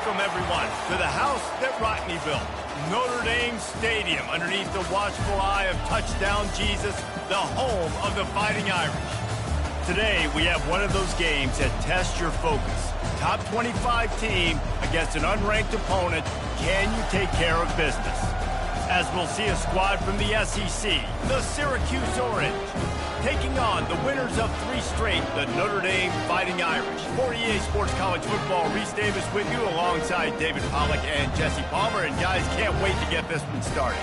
Welcome, everyone, to the house that Rodney built. Notre Dame Stadium, underneath the watchful eye of Touchdown Jesus, the home of the Fighting Irish. Today, we have one of those games that tests your focus. Top 25 team against an unranked opponent. Can you take care of business? As we'll see a squad from the SEC, the Syracuse Orange, taking on the winners of 3 straight, the Notre Dame Fighting Irish. For EA Sports College Football, Reese Davis with you alongside David Pollack and Jesse Palmer. And guys, can't wait to get this one started.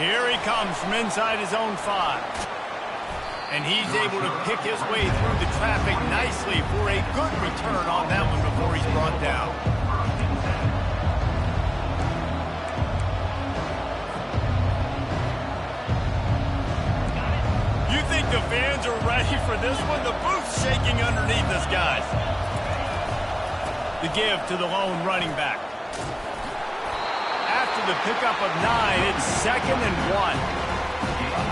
Here he comes from inside his own 5. And he's able to pick his way through the traffic nicely for a good return on that one before he's brought down. You think the fans are ready for this one? The booth's shaking underneath us, guys. The give to the lone running back. After the pickup of 9, it's 2nd and 1.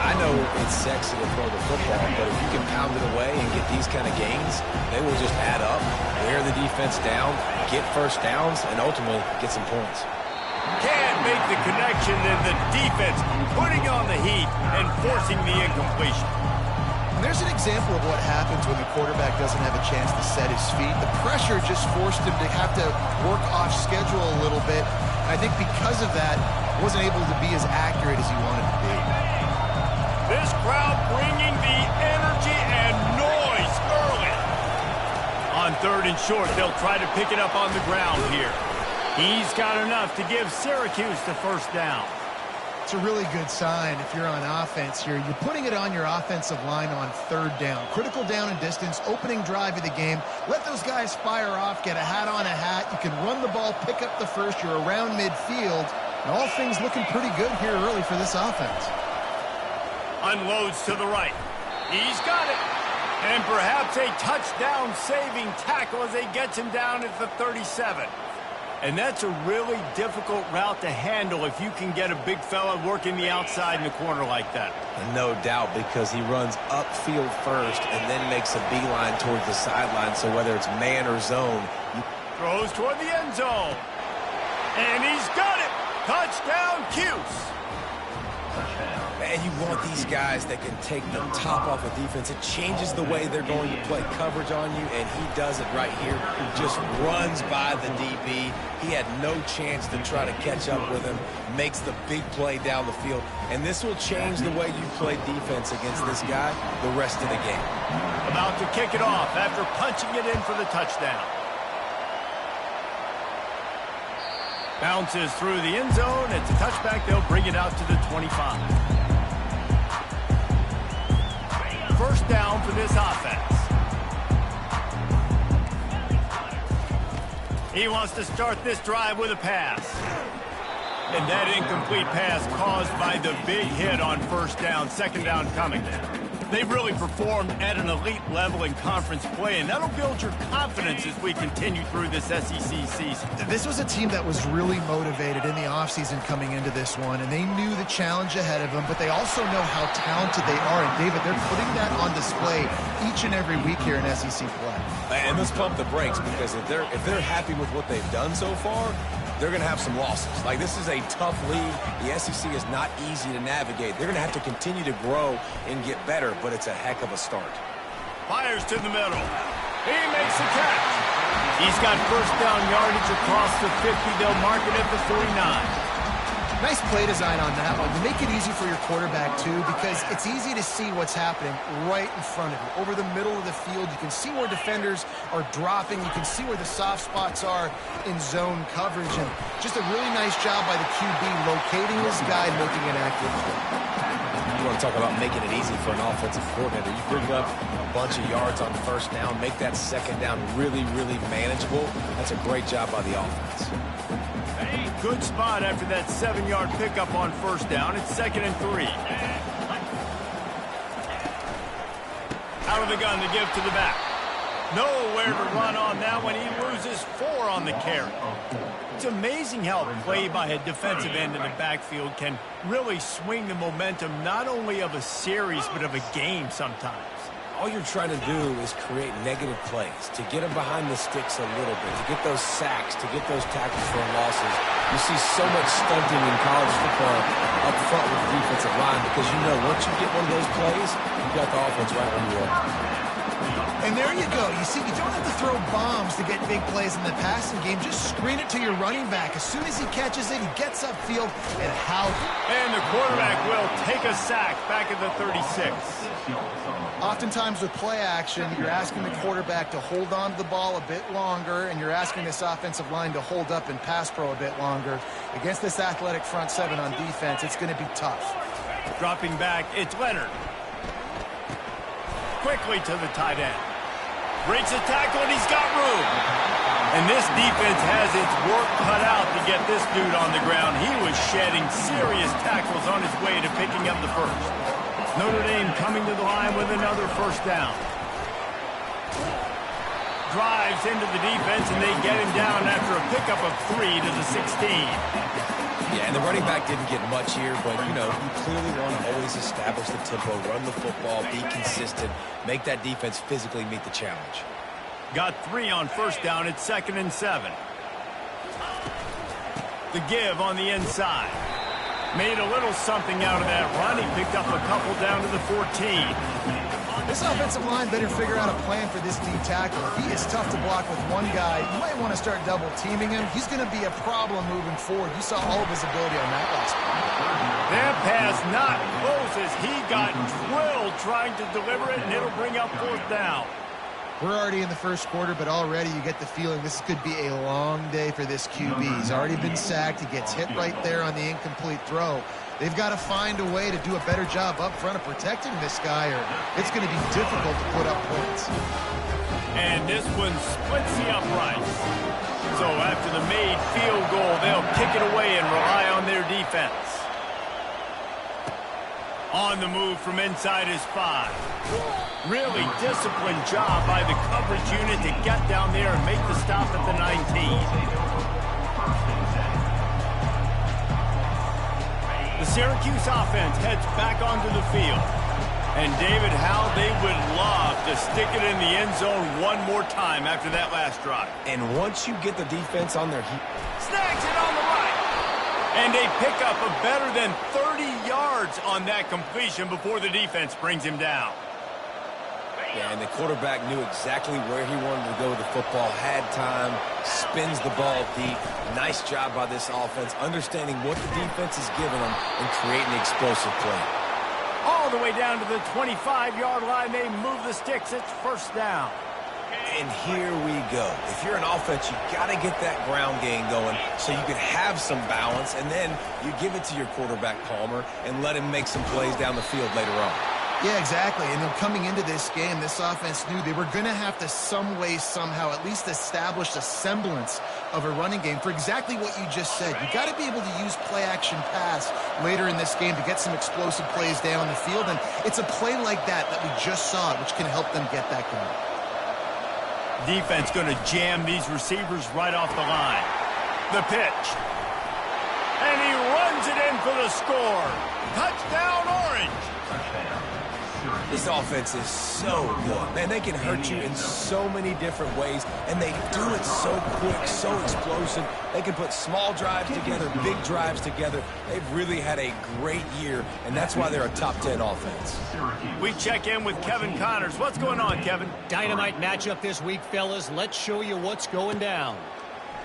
I know it's sexy to throw the football, but if you can pound it away and get these kind of gains, they will just add up, wear the defense down, get first downs, and ultimately get some points. Can't make the connection, and the defense putting on the heat and forcing the incompletion. And there's an example of what happens when the quarterback doesn't have a chance to set his feet. The pressure just forced him to have to work off schedule a little bit. I think because of that, wasn't able to be as accurate as he wanted to be. This crowd bringing the energy and noise early. On 3rd and short, they'll try to pick it up on the ground here. He's got enough to give Syracuse the first down. It's a really good sign if you're on offense here. You're putting it on your offensive line on 3rd down. Critical down and distance, opening drive of the game. Let those guys fire off, get a hat on a hat. You can run the ball, pick up the first. You're around midfield. And all things looking pretty good here early for this offense. Unloads to the right. He's got it. And perhaps a touchdown-saving tackle as he gets him down at the 37. And that's a really difficult route to handle if you can get a big fella working the outside in the corner like that. No doubt, because he runs upfield first and then makes a beeline towards the sideline. So whether it's man or zone. Throws toward the end zone. And he's got it. Touchdown, Cuse. Man, you want these guys that can take the top off of defense. It changes the way they're going to play coverage on you, and he does it right here. He just runs by the DB. He had no chance to try to catch up with him, makes the big play down the field, and this will change the way you play defense against this guy the rest of the game. About to kick it off after punching it in for the touchdown. Bounces through the end zone. It's a touchback. They'll bring it out to the 25. First down for this offense. He wants to start this drive with a pass. And that incomplete pass caused by the big hit on 1st down, 2nd down coming. They've really performed at an elite level in conference play, and that'll build your confidence as we continue through this SEC season. This was a team that was really motivated in the offseason coming into this one, and they knew the challenge ahead of them, but they also know how talented they are. And, David, they're putting that on display each and every week here in SEC play. And let's pump the brakes, because if they're happy with what they've done so far, they're going to have some losses. Like, this is a tough league. The SEC is not easy to navigate. They're going to have to continue to grow and get better, but it's a heck of a start. Fires to the middle. He makes the catch. He's got 1st down yardage across the 50. They'll mark it at the 49. Nice play design on that one. To make it easy for your quarterback, too, because it's easy to see what's happening right in front of you. Over the middle of the field, you can see where defenders are dropping. You can see where the soft spots are in zone coverage. And just a really nice job by the QB locating this guy, making an accurate play. You want to talk about making it easy for an offensive coordinator. You bring up a bunch of yards on first down, make that second down really, really manageable. That's a great job by the offense. Good spot after that 7-yard pickup on first down. It's 2nd and 3. Out of the gun to give to the back. Nowhere to run on that one. He loses 4 on the carry. It's amazing how a play by a defensive end in the backfield can really swing the momentum not only of a series but of a game sometimes. All you're trying to do is create negative plays, to get them behind the sticks a little bit, to get those sacks, to get those tackles for losses. You see so much stunting in college football up front with the defensive line because you know once you get one of those plays, you got the offense right where you are. And there you go. You see, you don't have to throw bombs to get big plays in the passing game. Just screen it to your running back. As soon as he catches it, he gets upfield and how. And the quarterback will take a sack back at the 36. Oftentimes with play action, you're asking the quarterback to hold on to the ball a bit longer, and you're asking this offensive line to hold up and pass pro a bit longer. Against this athletic front seven on defense, it's going to be tough. Dropping back, it's Leonard. Quickly to the tight end. Breaks a tackle, and he's got room. And this defense has its work cut out to get this dude on the ground. He was shedding serious tackles on his way to picking up the first. Notre Dame coming to the line with another first down. Drives into the defense, and they get him down after a pickup of 3 to the 16. Yeah, and the running back didn't get much here, but, you know, you clearly want to always establish the tempo, run the football, be consistent, make that defense physically meet the challenge. Got 3 on first down. It's 2nd and 7. The give on the inside. Made a little something out of that run. He picked up a couple down to the 14. This offensive line better figure out a plan for this D tackle. If he is tough to block with one guy, you might want to start double teaming him. He's going to be a problem moving forward. You saw all of his ability on that last one. That pass not close as he got drilled trying to deliver it, and it'll bring up 4th down. We're already in the first quarter, but already you get the feeling this could be a long day for this QB. He's already been sacked. He gets hit right there on the incomplete throw. They've got to find a way to do a better job up front of protecting this guy, or it's going to be difficult to put up points. And this one splits the uprights. So after the made field goal, they'll kick it away and rely on their defense. On the move from inside his 5. Really disciplined job by the coverage unit to get down there and make the stop at the 19. The Syracuse offense heads back onto the field. And David, how they would love to stick it in the end zone one more time after that last drive. And once you get the defense on their heat. Snags it on the right. And they pick up a better than 30 yards on that completion before the defense brings him down. Yeah, and the quarterback knew exactly where he wanted to go with the football, had time, spins the ball deep. Nice job by this offense, understanding what the defense is giving them and creating the explosive play. All the way down to the 25-yard line, they move the sticks. It's first down. And here we go. If you're an offense, you got to get that ground game going so you can have some balance, and then you give it to your quarterback, Palmer, and let him make some plays down the field later on. Yeah, exactly. And then coming into this game, this offense knew they were going to have to some way, somehow, at least establish a semblance of a running game for exactly what you just said. You got to be able to use play-action pass later in this game to get some explosive plays down the field. And it's a play like that we just saw, which can help them get that going. Defense going to jam these receivers right off the line. The pitch. And he runs it in for the score. Touchdown, Orange. This offense is so good. Man, they can hurt you in so many different ways, and they do it so quick, so explosive. They can put small drives together, big drives together. They've really had a great year, and that's why they're a top 10 offense. We check in with Kevin Connors. What's going on, Kevin? Dynamite matchup this week, fellas. Let's show you what's going down.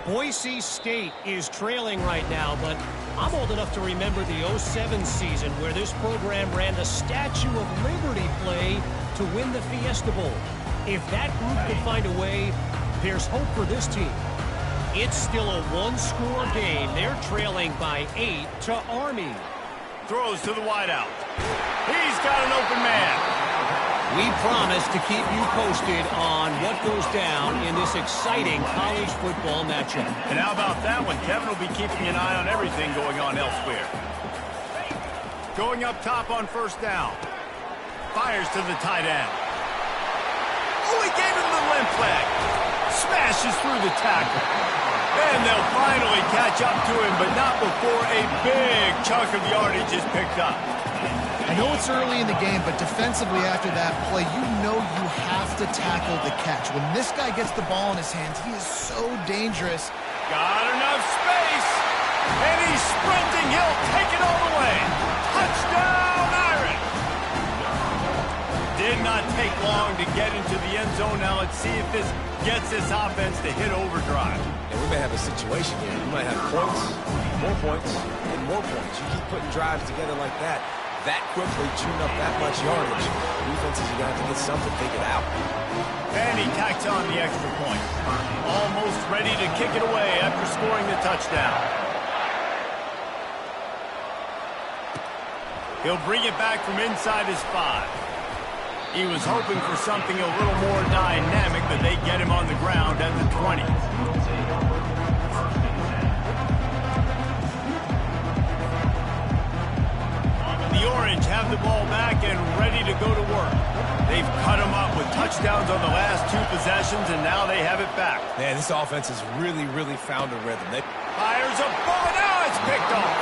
Boise State is trailing right now, but I'm old enough to remember the 07 season where this program ran the Statue of Liberty play to win the Fiesta Bowl. If that group can find a way, there's hope for this team. It's still a one-score game. They're trailing by 8 to Army. Throws to the wideout. He's got an open man. We promise to keep you posted on what goes down in this exciting college football matchup. And how about that one? Kevin will be keeping an eye on everything going on elsewhere. Going up top on first down. Fires to the tight end. Oh, he gave him the limp flag. Smashes through the tackle. And they'll finally catch up to him, but not before a big chunk of yardage is picked up. I know it's early in the game, but defensively after that play, you know you have to tackle the catch. When this guy gets the ball in his hands, he is so dangerous. Got enough space, and he's sprinting. He'll take it all the way. Touchdown, Irish! Did not take long to get into the end zone. Now let's see if this gets this offense to hit overdrive. And we may have a situation here. You might have points, and more points. You keep putting drives together like that quickly, chewing up that much yardage. Defenses are going to have to get something figured out. And he tacks on the extra point. Almost ready to kick it away after scoring the touchdown. He'll bring it back from inside his 5. He was hoping for something a little more dynamic, but they get him on the ground at the 20. The Orange have the ball back and ready to go to work. They've cut him up with touchdowns on the last 2 possessions, and now they have it back. Man, this offense has really found a rhythm. Fires a bullet. Now it's picked off.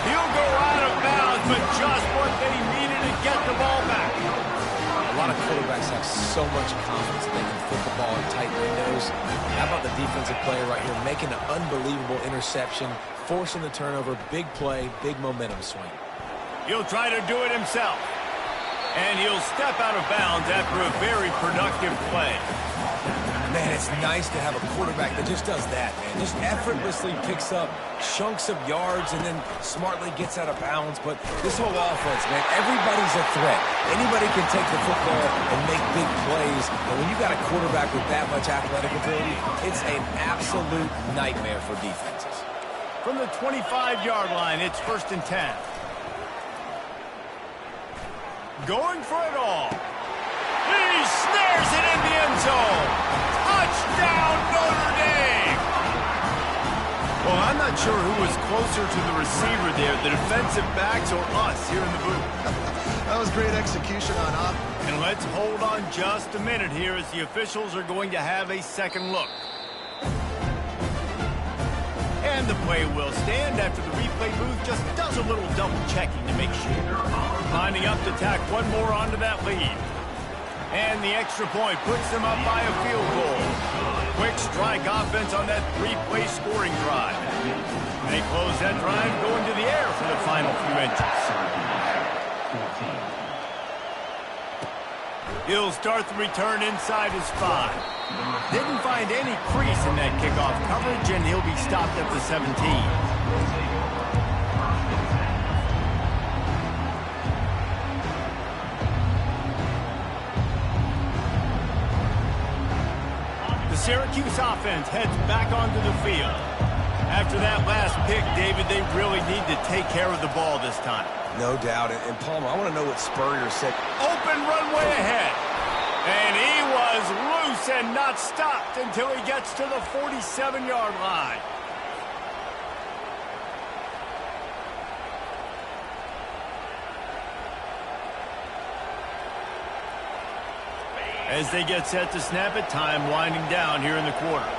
He'll go out of bounds, but just what they needed to get the ball back. A lot of quarterbacks have so much confidence that they can flip the ball in tight windows. How about the defensive player right here making an unbelievable interception, forcing the turnover, big play, big momentum swing. He'll try to do it himself. And he'll step out of bounds after a very productive play. Man, it's nice to have a quarterback that just does that, man. Just effortlessly picks up chunks of yards and then smartly gets out of bounds. But this whole offense, man, everybody's a threat. Anybody can take the football and make big plays. And when you got a quarterback with that much athletic ability, it's an absolute nightmare for defenses. From the 25-yard line, it's 1st and 10. Going for it all. He snares it in the end zone. Touchdown, Notre Dame. Well, I'm not sure who was closer to the receiver there, the defensive backs or us here in the booth. That was great execution on offense. And let's hold on just a minute here as the officials are going to have a second look. And the play will stand after the replay booth just does a little double checking to make sure. Lining up to tack one more onto that lead. And the extra point puts them up by a field goal. Quick strike offense on that 3-play scoring drive. They close that drive going to the air for the final few inches. He'll start the return inside his 5. Didn't find any crease in that kickoff coverage, and he'll be stopped at the 17. The Syracuse offense heads back onto the field. After that last pick, David, they really need to take care of the ball this time. No doubt. And Palmer, I want to know what Spurrier said. Open runway ahead. And he was loose and not stopped until he gets to the 47-yard line. As they get set to snap it, time winding down here in the quarter.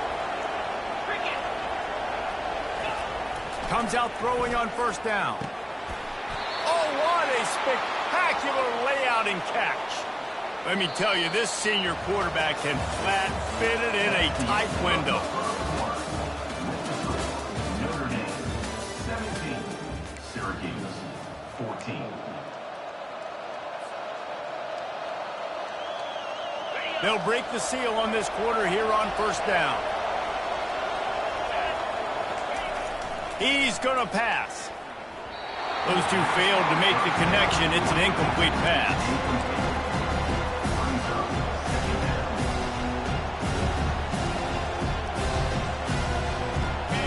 Comes out throwing on first down. Oh, what a spectacular layout and catch. Let me tell you, this senior quarterback can flat fit it in a tight window. Notre Dame, 17. Syracuse, 14. They'll break the seal on this quarter here on first down. He's going to pass. Those two failed to make the connection. It's an incomplete pass.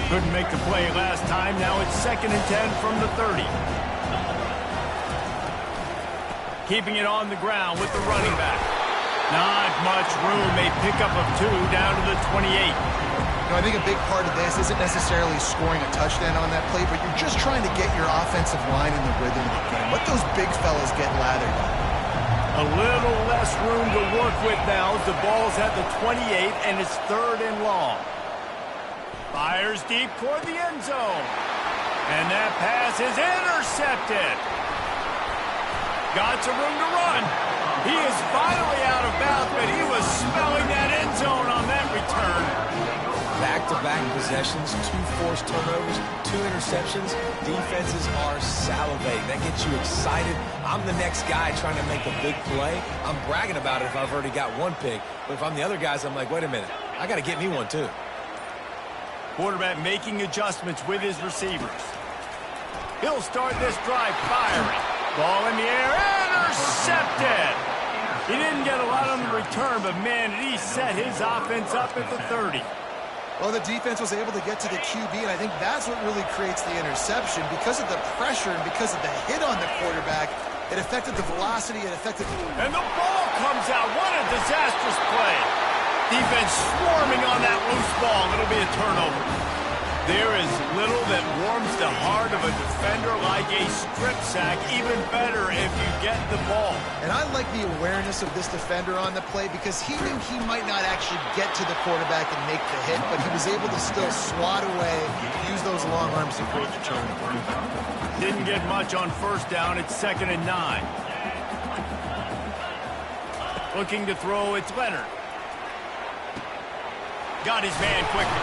Couldn't make the play last time. Now it's 2nd and 10 from the 30. keeping it on the ground with the running back. Not much room. A pickup of 2 down to the 28. I think a big part of this isn't necessarily scoring a touchdown on that play, but you're just trying to get your offensive line in the rhythm of the game. Let those big fellas get lathered up. A little less room to work with now as the ball's at the 28, and it's 3rd and long. Fires deep toward the end zone. And that pass is intercepted. Got some room to run. He is finally out of bounds, but he was smelling that end zone on that return. Back-to-back possessions, 2 forced turnovers, 2 interceptions. Defenses are salivating. That gets you excited. I'm the next guy trying to make a big play. I'm bragging about it if I've already got 1 pick. But if I'm the other guys, I'm like, wait a minute. I got to get me one too. Quarterback making adjustments with his receivers. He'll start this drive firing. Ball in the air, intercepted. He didn't get a lot on the return, but man, did he set his offense up at the 30. Well, the defense was able to get to the QB, and I think that's what really creates the interception. Because of the pressure and because of the hit on the quarterback, it affected the velocity, it affected... And the ball comes out. What a disastrous play. Defense swarming on that loose ball. It'll be a turnover. There is little that warms the heart of a defender like a strip sack. Even better if you get the ball. And I like the awareness of this defender on the play because he knew he might not actually get to the quarterback and make the hit, but he was able to still swat away, use those long arms to create the turnover. Didn't get much on 1st down. It's 2nd and 9. Looking to throw, it's Leonard. Got his man quickly.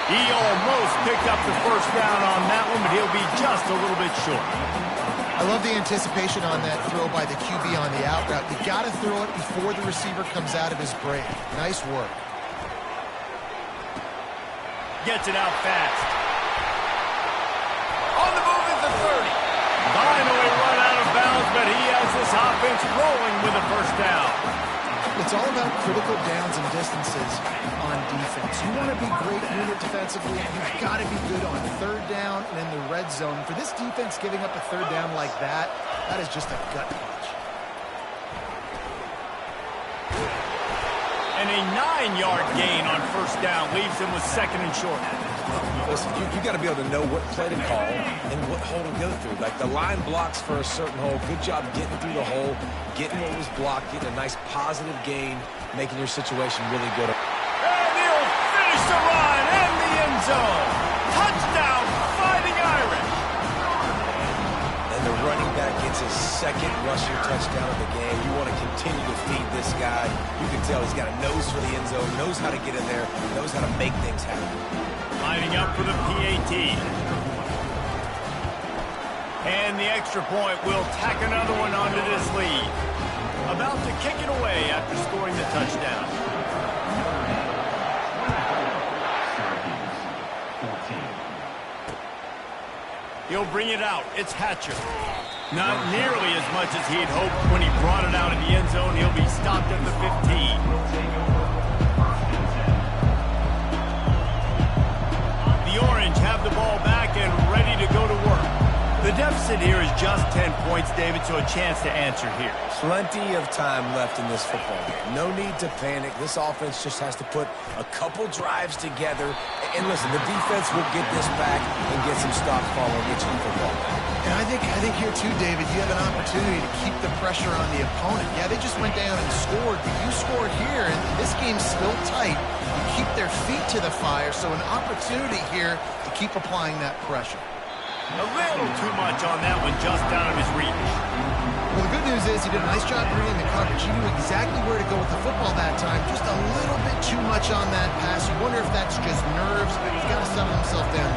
He almost picked up the 1st down on that one, but he'll be just a little bit short. I love the anticipation on that throw by the QB on the out route. You got to throw it before the receiver comes out of his break. Nice work. Gets it out fast. On the move at the 30. Finally run out of bounds, but he has this offense rolling with a 1st down. It's all about critical downs and distances on defense. You want to be great unit defensively, and you've got to be good on 3rd down and in the red zone. For this defense giving up a 3rd down like that, that is just a gut punch. And a 9-yard gain on 1st down leaves him with 2nd and short. Listen, you got to be able to know what play to call and what hole to go through. Like the line blocks for a certain hole. Good job getting through the hole, getting what was blocked, getting a nice positive gain, making your situation really good. And he'll finish the run in the end zone. Touchdown, Fighting Irish. And the running back gets his 2nd rushing touchdown of the game. You want to continue to feed this guy. You can tell he's got a nose for the end zone, knows how to get in there, knows how to make things happen. Lining up for the PAT. And the extra point will tack another one onto this lead. About to kick it away after scoring the touchdown. He'll bring it out. It's Hatcher. Not nearly as much as he'd hoped when he brought it out of the end zone. He'll be stopped at the 15. The Orange have the ball back and ready to go to work. The deficit here is just 10 points, David, so a chance to answer here. Plenty of time left in this football game. No need to panic. This offense just has to put a couple drives together. And listen, the defense will get this back and get some stops following each football game. And I think here too, David, you have an opportunity to keep the pressure on the opponent. Yeah, they just went down and scored, but you scored here, and this game's still tight. You keep their feet to the fire, so an opportunity here to keep applying that pressure. A little too much on that one, just out of his reach. Well, the good news is he did a nice job reading the coverage. He knew exactly where to go with the football that time. Just a little bit too much on that pass. You wonder if that's just nerves, but he's got to settle himself down.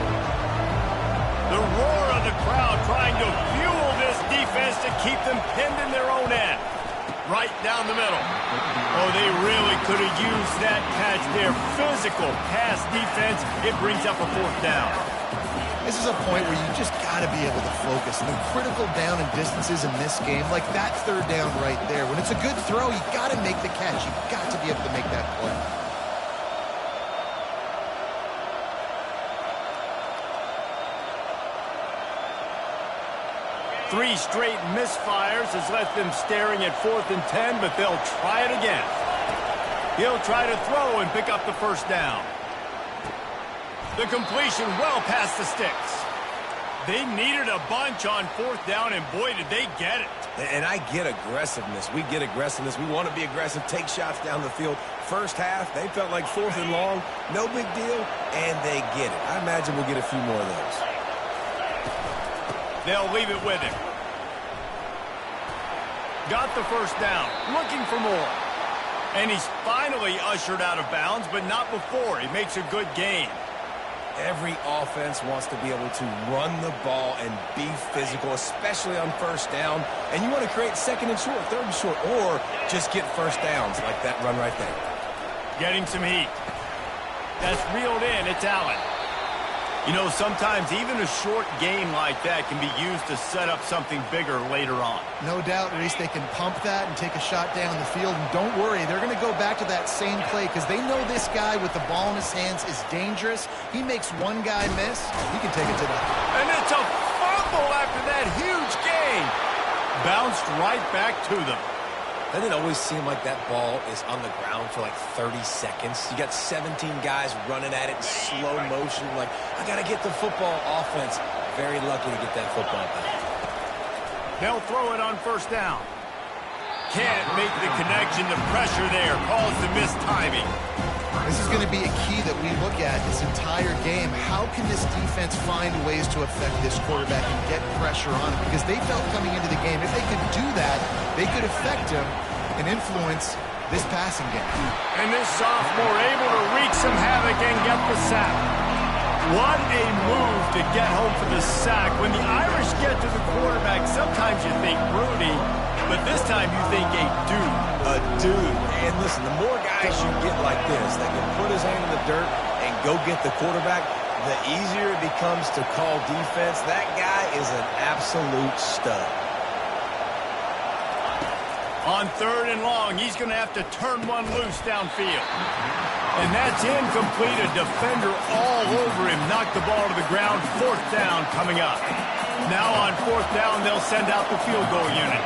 The roar of the crowd trying to fuel this defense to keep them pinned in their own end. Right down the middle. Oh, they really could have used that catch there. Physical pass defense. It brings up a 4th down. This is a point where you just got to be able to focus. The critical down and distances in this game, like that 3rd down right there. When it's a good throw, you got to make the catch. You got to be able to make that play. 3 straight misfires has left them staring at 4th and 10, but they'll try it again. He'll try to throw and pick up the first down. The completion well past the sticks. They needed a bunch on 4th down, and boy, did they get it. And I get aggressiveness. We get aggressiveness. We want to be aggressive, take shots down the field. First half, they felt like 4th and long. No big deal, and they get it. I imagine we'll get a few more of those. They'll leave it with him. Got the first down, looking for more. And he's finally ushered out of bounds, but not before. He makes a good gain. Every offense wants to be able to run the ball and be physical, especially on first down. And you want to create 2nd and short, 3rd and short, or just get first downs like that run right there. Getting some heat. That's reeled in. It's Allen. You know, sometimes even a short gain like that can be used to set up something bigger later on. No doubt, Reese, they can pump that and take a shot down the field. And don't worry, they're going to go back to that same play because they know this guy with the ball in his hands is dangerous. He makes one guy miss, he can take it to the... And it's a fumble after that huge gain. Bounced right back to them. Doesn't it always seem like that ball is on the ground for like 30 seconds? You got 17 guys running at it in slow motion. Like, I got to get the football. Offense, very lucky to get that football back. They'll throw it on first down. Can't make the connection. The pressure there caused the missed timing. This is going to be a key that we look at this entire game. How can this defense find ways to affect this quarterback and get pressure on him? Because they felt coming into the game, if they could do that, they could affect him and influence this passing game. And this sophomore able to wreak some havoc and get the sack. What a move to get home for the sack. When the Irish get to the quarterback, sometimes you think Rudy, but this time you think a dude. A dude. And listen, the more guys you get like this that can put his hand in the dirt and go get the quarterback, the easier it becomes to call defense. That guy is an absolute stud. On 3rd and long, he's going to have to turn one loose downfield. And that's incomplete. A defender all over him. Knocked the ball to the ground. 4th down coming up. Now on 4th down, they'll send out the field goal unit.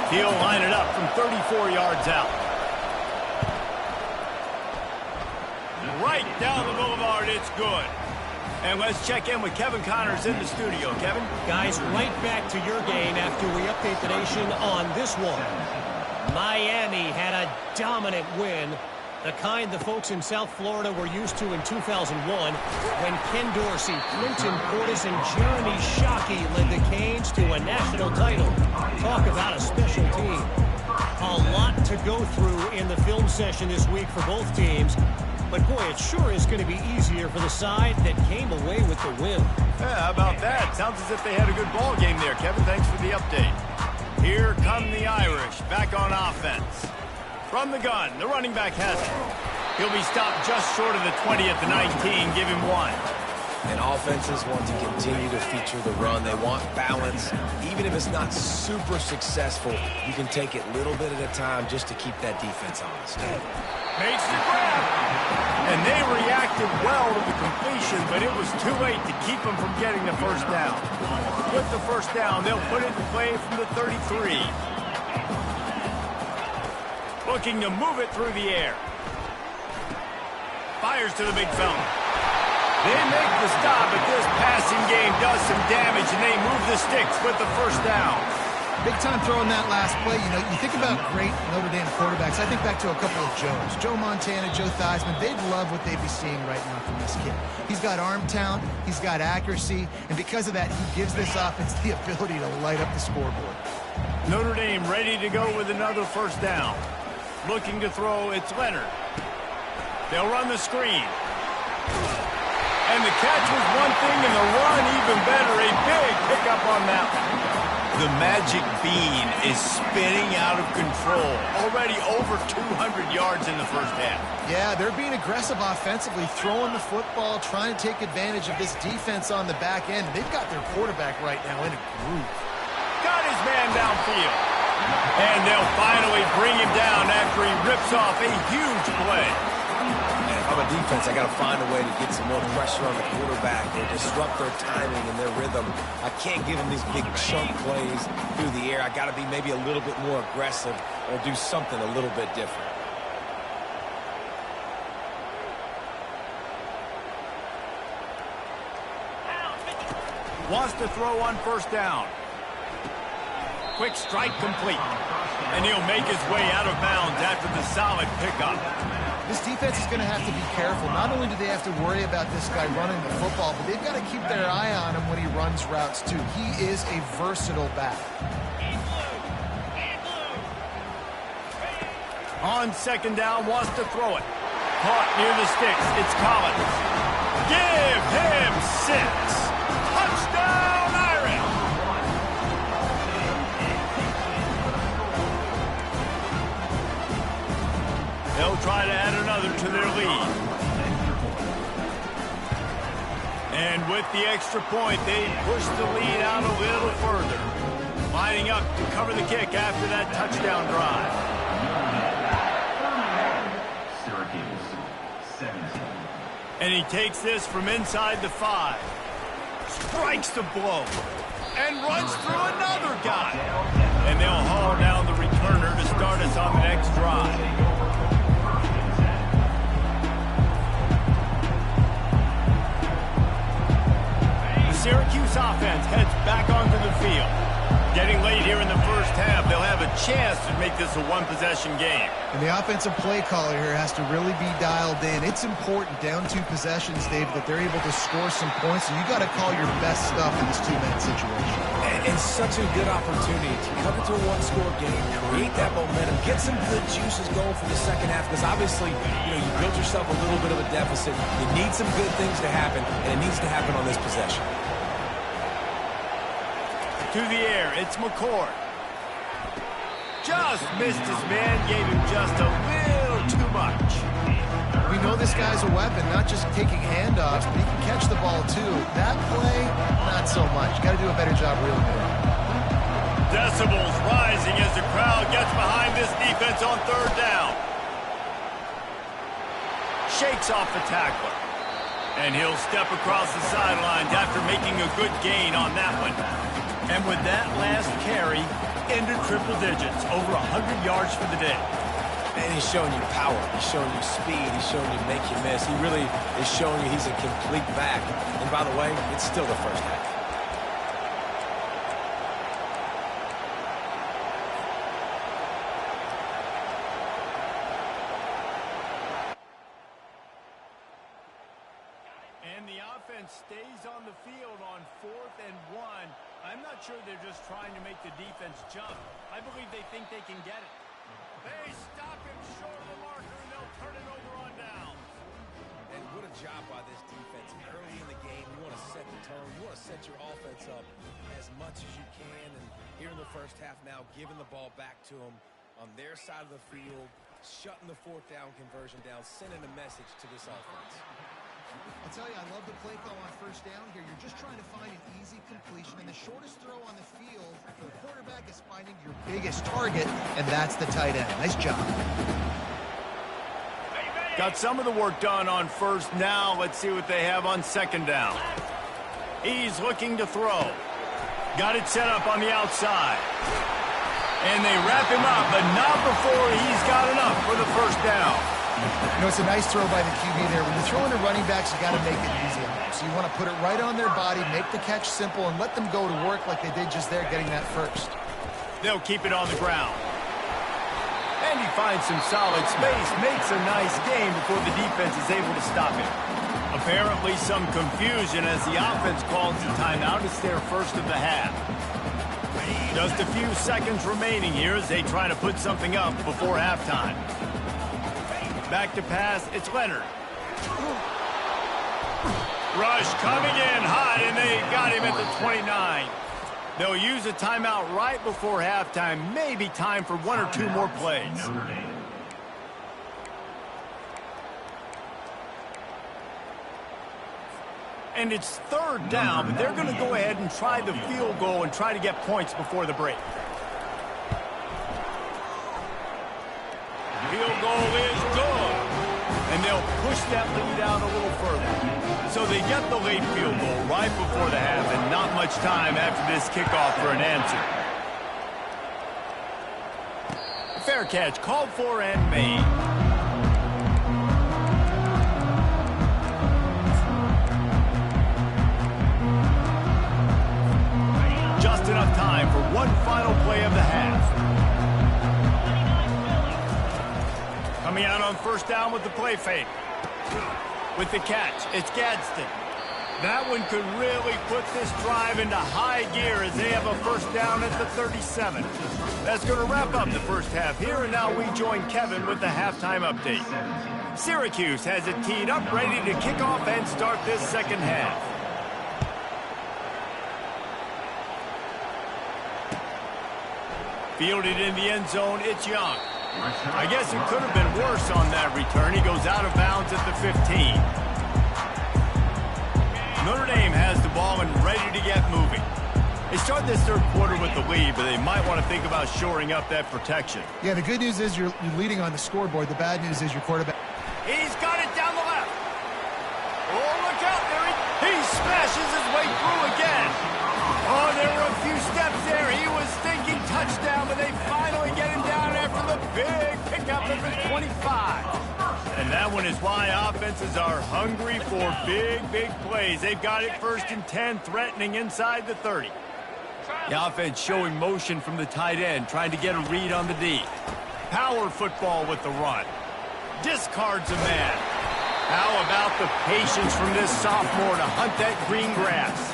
He'll line it up from 34 yards out. Right down the boulevard, it's good. And let's check in with Kevin Connors in the studio. Kevin? Guys, right back to your game after we update the nation on this one. Miami had a dominant win, the kind the folks in South Florida were used to in 2001 when Ken Dorsey, Clinton Portis, and Jeremy Shockey led the Canes to a national title. Talk about a special team. A lot to go through in the film session this week for both teams. But, boy, it sure is going to be easier for the side that came away with the win. Yeah, how about that? Sounds as if they had a good ball game there, Kevin. Thanks for the update. Here come the Irish, back on offense. From the gun, the running back has it. He'll be stopped just short of the 20 at the 19. Give him 1. And offenses want to continue to feature the run. They want balance. Even if it's not super successful, you can take it little bit at a time just to keep that defense honest. Makes the grab. And they reacted well to the completion, but it was too late to keep them from getting the first down. With the first down, they'll put it in play from the 33. Looking to move it through the air. Fires to the big fella. They make the stop, but this passing game does some damage, and they move the sticks with the first down. Big time throw in that last play. You know, you think about great Notre Dame quarterbacks. I think back to a couple of Joes. Joe Montana, Joe Theismann. They'd love what they'd be seeing right now from this kid. He's got arm talent. He's got accuracy. And because of that, he gives this offense the ability to light up the scoreboard. Notre Dame ready to go with another first down. Looking to throw, it's Leonard. They'll run the screen. And the catch was one thing, and the run even better. A big pickup on that one. The magic bean is spinning out of control. Already over 200 yards in the first half. Yeah, they're being aggressive offensively, throwing the football, trying to take advantage of this defense on the back end. They've got their quarterback right now in a groove. Got his man downfield. And they'll finally bring him down after he rips off a huge play. And I'm a defense. I got to find a way to get some more pressure on the quarterback or disrupt their timing and their rhythm. I can't give them these big chunk plays through the air. I got to be maybe a little bit more aggressive or do something a little bit different. Wants to throw on first down. Quick strike complete. And he'll make his way out of bounds after the solid pickup. This defense is going to have to be careful. Not only do they have to worry about this guy running the football, but they've got to keep their eye on him when he runs routes too. He is a versatile back. On second down, wants to throw it. Caught near the sticks. It's Collins. Give him 6. Touchdown, Irish! They'll try to add another to their lead. And with the extra point, they push the lead out a little further. Lining up to cover the kick after that touchdown drive. And he takes this from inside the 5. Strikes the blow. And runs through another guy. And they'll haul down the returner to start us on the next drive. The Syracuse offense heads back onto the field. Getting late here in the first half, they'll have a chance to make this a one-possession game. And the offensive play caller here has to really be dialed in. It's important, down 2 possessions, Dave, that they're able to score some points, and you got to call your best stuff in this 2-man situation. And such a good opportunity to come into a one-score game, create that momentum, get some good juices going for the second half, because obviously, you built yourself a little bit of a deficit. You need some good things to happen, and it needs to happen on this possession. To the air, it's McCord. Just missed his man, gave him just a little too much. We know this guy's a weapon, not just taking handoffs, but he can catch the ball too. That play, not so much. Got to do a better job reeling it in. Decibels rising as the crowd gets behind this defense on third down. Shakes off the tackler. And he'll step across the sidelines after making a good gain on that one. And with that last carry, into triple digits, over 100 yards for the day. And he's showing you power. He's showing you speed. He's showing you make you miss. He really is showing you he's a complete back. And by the way, it's still the first half. And the offense stays on the field on 4th and 1. I'm not sure they're just trying to make the defense jump. I believe they think they can get it. They stop him short of the marker, and they'll turn it over on downs. And what a job by this defense. Early in the game, you want to set the tone. You want to set your offense up as much as you can. And here in the first half now, giving the ball back to them on their side of the field, shutting the 4th down conversion down, sending a message to this offense. I'll tell you, I love the play call on first down here. You're just trying to find an easy completion, and the shortest throw on the field for the quarterback is finding your biggest target, and that's the tight end. Nice job. Got some of the work done on first. Now let's see what they have on second down. He's looking to throw. Got it set up on the outside. And they wrap him up, but not before he's got enough for the first down. It's a nice throw by the QB there. When you're throwing to running backs, you got to make it easy on them. So you want to put it right on their body, make the catch simple, and let them go to work like they did just there, getting that first. They'll keep it on the ground. And he finds some solid space, makes a nice gain before the defense is able to stop him. Apparently some confusion as the offense calls the timeout. It's their first of the half. Just a few seconds remaining here as they try to put something up before halftime. Back to pass, it's Leonard. Rush coming in hot, and they got him at the 29. They'll use a timeout right before halftime. Maybe time for 1 or 2 more plays. And it's third down, but they're going to go ahead and try the field goal and try to get points before the break. Field goal is good. And and they'll push that lead out a little further. So they get the late field goal right before the half, and not much time after this kickoff for an answer. Fair catch, called for and made. Just enough time for one final play of the half. Coming out on first down with the play fake. With the catch, it's Gadsden. That one could really put this drive into high gear as they have a first down at the 37. That's going to wrap up the first half here, and now we join Kevin with the halftime update. Syracuse has it teed up, ready to kick off and start this second half. Fielded in the end zone, it's Young. I guess it could have been worse on that return. He goes out of bounds at the 15. Notre Dame has the ball and ready to get moving. They start this third quarter with the lead, but they might want to think about shoring up that protection. Yeah, the good news is you're leading on the scoreboard. The bad news is your quarterback. He's got it down the left. Oh, look out there. He smashes his way through again. Oh, there were a few steps there. He was thinking touchdown, but they finally get him down after the big pickup of the 25. And that one is why offenses are hungry for big, big plays. They've got it first and 10, threatening inside the 30. The offense showing motion from the tight end, trying to get a read on the D. Power football with the run. Discards a man. How about the patience from this sophomore to hunt that green grass?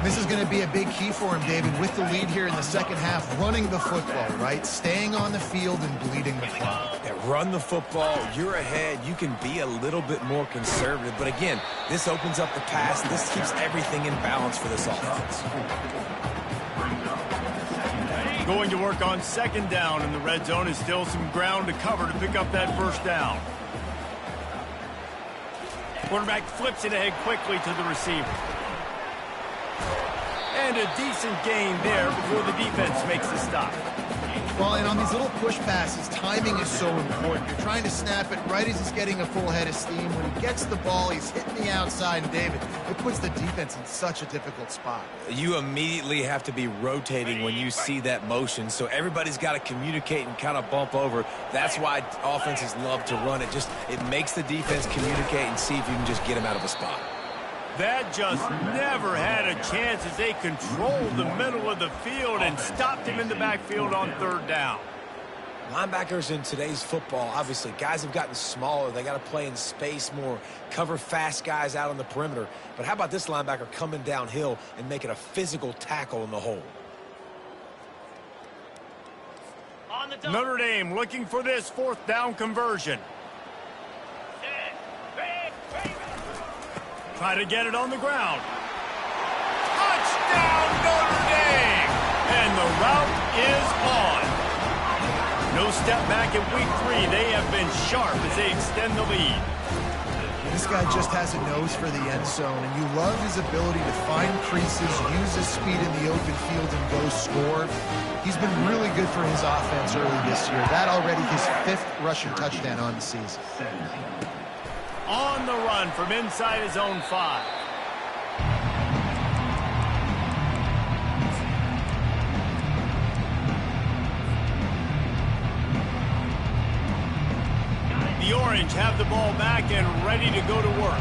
This is going to be a big key for him, David, with the lead here in the second half, running the football, right? Staying on the field and bleeding the clock. Yeah, run the football. You're ahead. You can be a little bit more conservative. But again, this opens up the pass. This keeps everything in balance for this offense. Going to work on second down in the red zone. Is still some ground to cover to pick up that first down. Quarterback flips it ahead quickly to the receiver. And a decent gain there before the defense makes the stop. Well, and on these little push passes, timing is so important. You're trying to snap it right as he's getting a full head of steam. When he gets the ball, he's hitting the outside, and David, it puts the defense in such a difficult spot. You immediately have to be rotating when you see that motion, so everybody's got to communicate and kind of bump over. That's why offenses love to run it. It makes the defense communicate and see if you can just get him out of a spot. That just never had a chance as they controlled the middle of the field and stopped him in the backfield on third down. Linebackers in today's football, obviously, guys have gotten smaller. They got to play in space more, cover fast guys out on the perimeter. But how about this linebacker coming downhill and making a physical tackle in the hole? Notre Dame looking for this fourth down conversion. Try to get it on the ground. Touchdown, Notre Dame! And the route is on. No step back in week 3. They have been sharp as they extend the lead. This guy just has a nose for the end zone, and you love his ability to find creases, use his speed in the open field, and go score. He's been really good for his offense early this year. That already his 5th rushing touchdown on the season. On the run from inside his own 5. The Orange have the ball back and ready to go to work.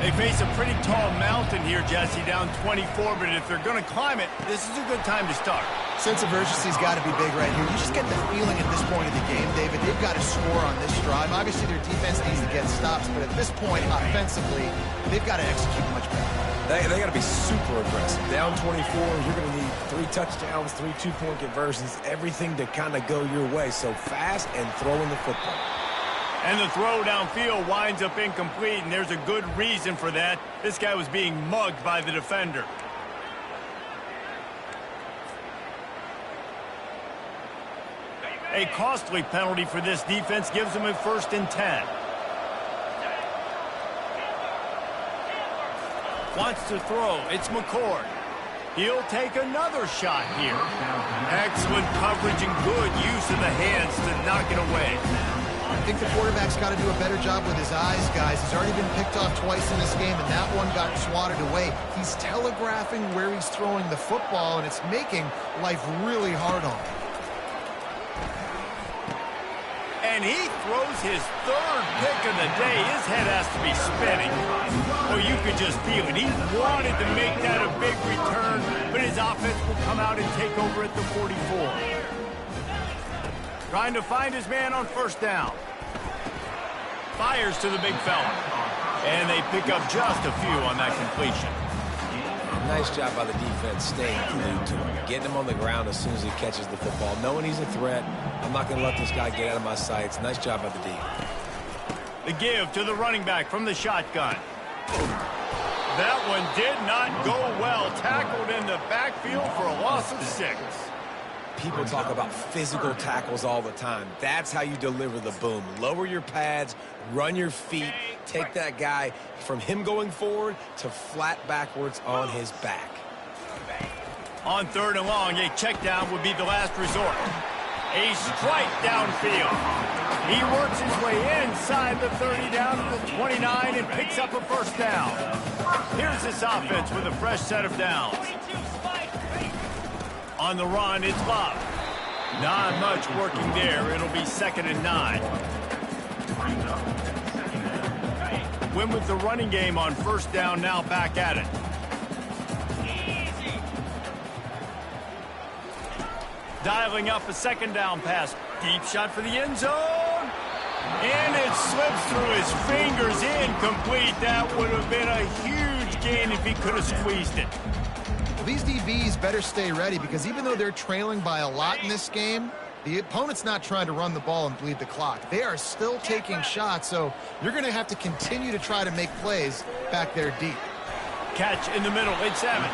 They face a pretty tall mountain here, Jesse, down 24, but if they're going to climb it, this is a good time to start. Sense of urgency's got to be big right here. You just get the feeling at this point of the game, David, they've got to score on this drive. Obviously, their defense needs to get stops, but at this point, offensively, they've got to execute much better. They got to be super aggressive. Down 24, you're going to need 3 touchdowns, 3 two-point conversions, everything to kind of go your way. So fast and throwing the football. And the throw downfield winds up incomplete, and there's a good reason for that. This guy was being mugged by the defender. A costly penalty for this defense gives them a 1st and 10. Wants to throw. It's McCord. He'll take another shot here. Excellent coverage and good use of the hands to knock it away. think the quarterback's got to do a better job with his eyes, guys. He's already been picked off twice in this game, and that one got swatted away. He's telegraphing where he's throwing the football, and it's making life really hard on him. And he throws his third pick of the day. His head has to be spinning. Well, you could just feel it. He wanted to make that a big return, but his offense will come out and take over at the 44. Trying to find his man on first down. Fires to the big fella. And they pick up just a few on that completion. Nice job by the defense staying glued to him, getting him on the ground as soon as he catches the football, knowing he's a threat. I'm not going to let this guy get out of my sights. Nice job by the D. The give to the running back from the shotgun. That one did not go well. Tackled in the backfield for a loss of 6. People talk about physical tackles all the time. That's how you deliver the boom. Lower your pads, run your feet, take that guy from him going forward to flat backwards on his back. On 3rd and long, a check down would be the last resort. A strike downfield. He works his way inside the 30 down to the 29 and picks up a first down. Here's this offense with a fresh set of downs. On the run, it's Love. Not much working there. It'll be 2nd and 9. Win with the running game on first down, now back at it. Dialing up a 2nd down pass. Deep shot for the end zone. And it slips through his fingers. Incomplete. That would have been a huge gain if he could have squeezed it. Well, these DBs better stay ready because even though they're trailing by a lot in this game, the opponent's not trying to run the ball and bleed the clock. They are still taking shots, so you're going to have to continue to try to make plays back there deep. Catch in the middle. It's Evans.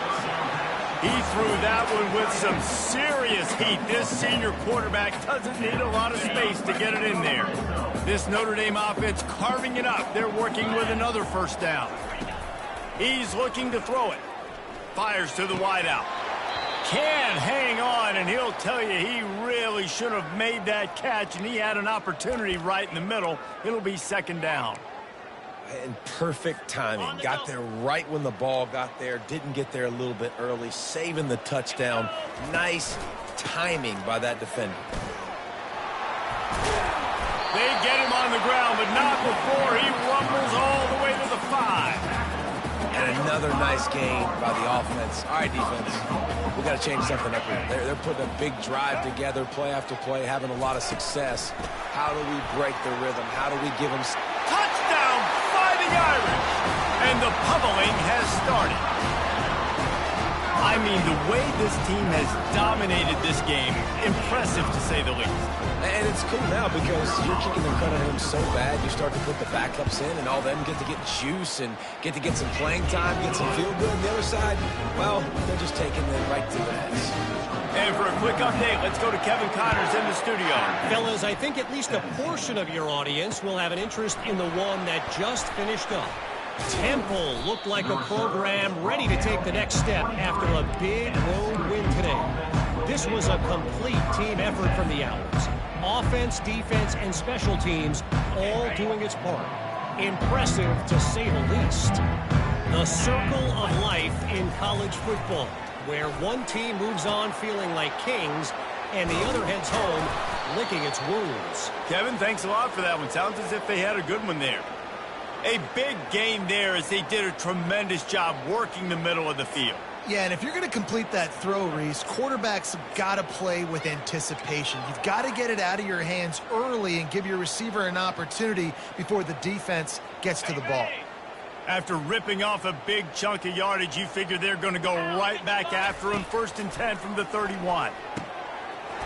He threw that one with some serious heat. This senior quarterback doesn't need a lot of space to get it in there. This Notre Dame offense carving it up. They're working with another first down. He's looking to throw it. Fires to the wideout. Can hang on, and he'll tell you he really should have made that catch, and he had an opportunity right in the middle. It'll be 2nd down. And perfect timing. Got there right when the ball got there. Didn't get there a little bit early. Saving the touchdown. Nice timing by that defender. They get him on the ground, but not before he rumbles all the way to the 5. And another nice gain by the offense. All right, defense. We got to change something up here. They're putting a big drive together, play after play, having a lot of success. How do we break the rhythm? How do we give them... Touchdown, Fighting Irish! And the pummeling has started. I mean, the way this team has dominated this game, impressive to say the least. And it's cool now because you're kicking the crud out of him so bad, you start to put the backups in, and all them get to get juice and get to get some playing time, get some feel good. On the other side, well, they're just taking them right to the nets. And for a quick update, let's go to Kevin Connors in the studio. Fellas, I think at least a portion of your audience will have an interest in the one that just finished up. Temple looked like a program ready to take the next step after a big road win today. This was a complete team effort from the Owls. Offense, defense, and special teams all doing its part. Impressive, to say the least. The circle of life in college football, where one team moves on feeling like kings and the other heads home licking its wounds. Kevin, thanks a lot for that one. Sounds as if they had a good one there. A big gain there as they did a tremendous job working the middle of the field. Yeah, and if you're going to complete that throw, Reese, quarterbacks have got to play with anticipation. You've got to get it out of your hands early and give your receiver an opportunity before the defense gets to the ball. After ripping off a big chunk of yardage, you figure they're going to go right back after him. 1st and 10 from the 31.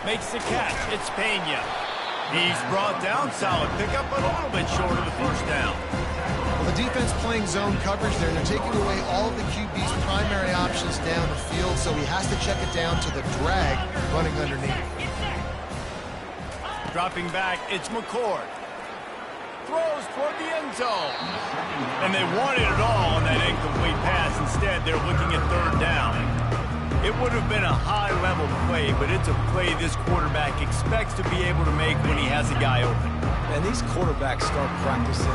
Makes the catch. It's Pena. He's brought down. Solid pickup, but a little bit short of the first down. Well, the defense playing zone coverage there. They're taking away all of the QB's primary options down the field, so he has to check it down to the drag running underneath. Dropping back, it's McCord. Throws toward the end zone. And they wanted it all on that incomplete pass. Instead, they're looking at 3rd down. It would have been a high-level play, but it's a play this quarterback expects to be able to make when he has a guy open. And these quarterbacks start practicing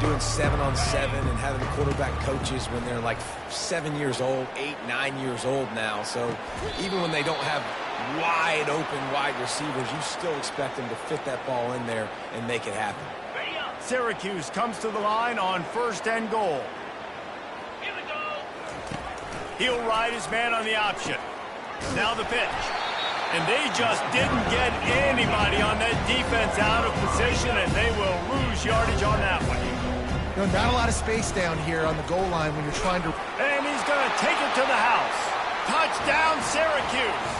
doing 7-on-7 and having quarterback coaches when they're like 7 years old, 8, 9 years old now. So even when they don't have wide receivers, you still expect them to fit that ball in there and make it happen. Syracuse comes to the line on 1st and goal. He'll ride his man on the option. Now the pitch. And they just didn't get anybody on that defense out of position, and they will lose yardage on that one. You know, not a lot of space down here on the goal line when you're trying to... And he's going to take it to the house. Touchdown, Syracuse.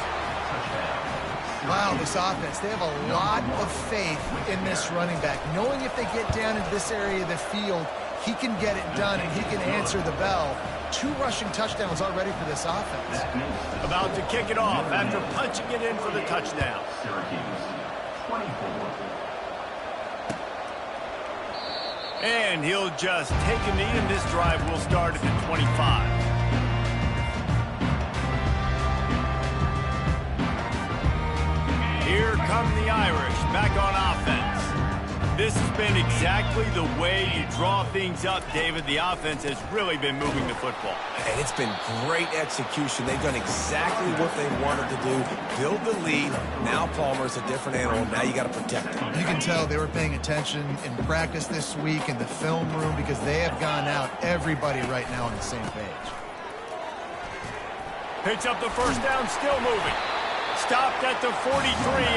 Wow, this offense, they have a lot of faith in this running back. Knowing if they get down into this area of the field, he can get it done and he can answer the bell. 2 rushing touchdowns already for this offense. About to kick it off after punching it in for the touchdown. Syracuse, 24. And he'll just take a knee, and this drive will start at the 25. Here come the Irish back on offense. This has been exactly the way you draw things up, David. The offense has really been moving the football. And it's been great execution. They've done exactly what they wanted to do. Build the lead. Now Palmer's a different animal. Now you got to protect him. You can tell they were paying attention in practice this week in the film room because they have gone out, everybody right now on the same page. Picks up the first down, still moving. Stopped at the 43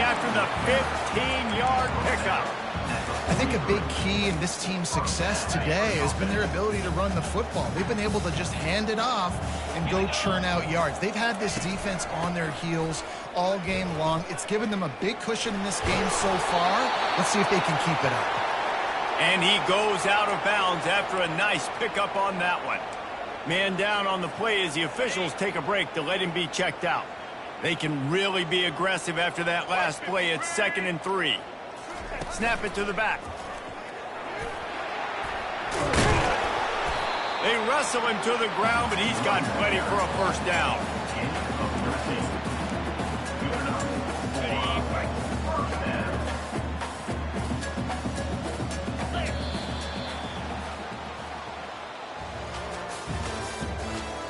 after the 15-yard pickup. I think a big key in this team's success today has been their ability to run the football. They've been able to just hand it off and go churn out yards. They've had this defense on their heels all game long. It's given them a big cushion in this game so far. Let's see if they can keep it up. And he goes out of bounds after a nice pickup on that one. Man down on the play as the officials take a break to let him be checked out. They can really be aggressive after that last play. It's 2nd and 3. Snap it to the back. They wrestle him to the ground, but he's got plenty for a first down.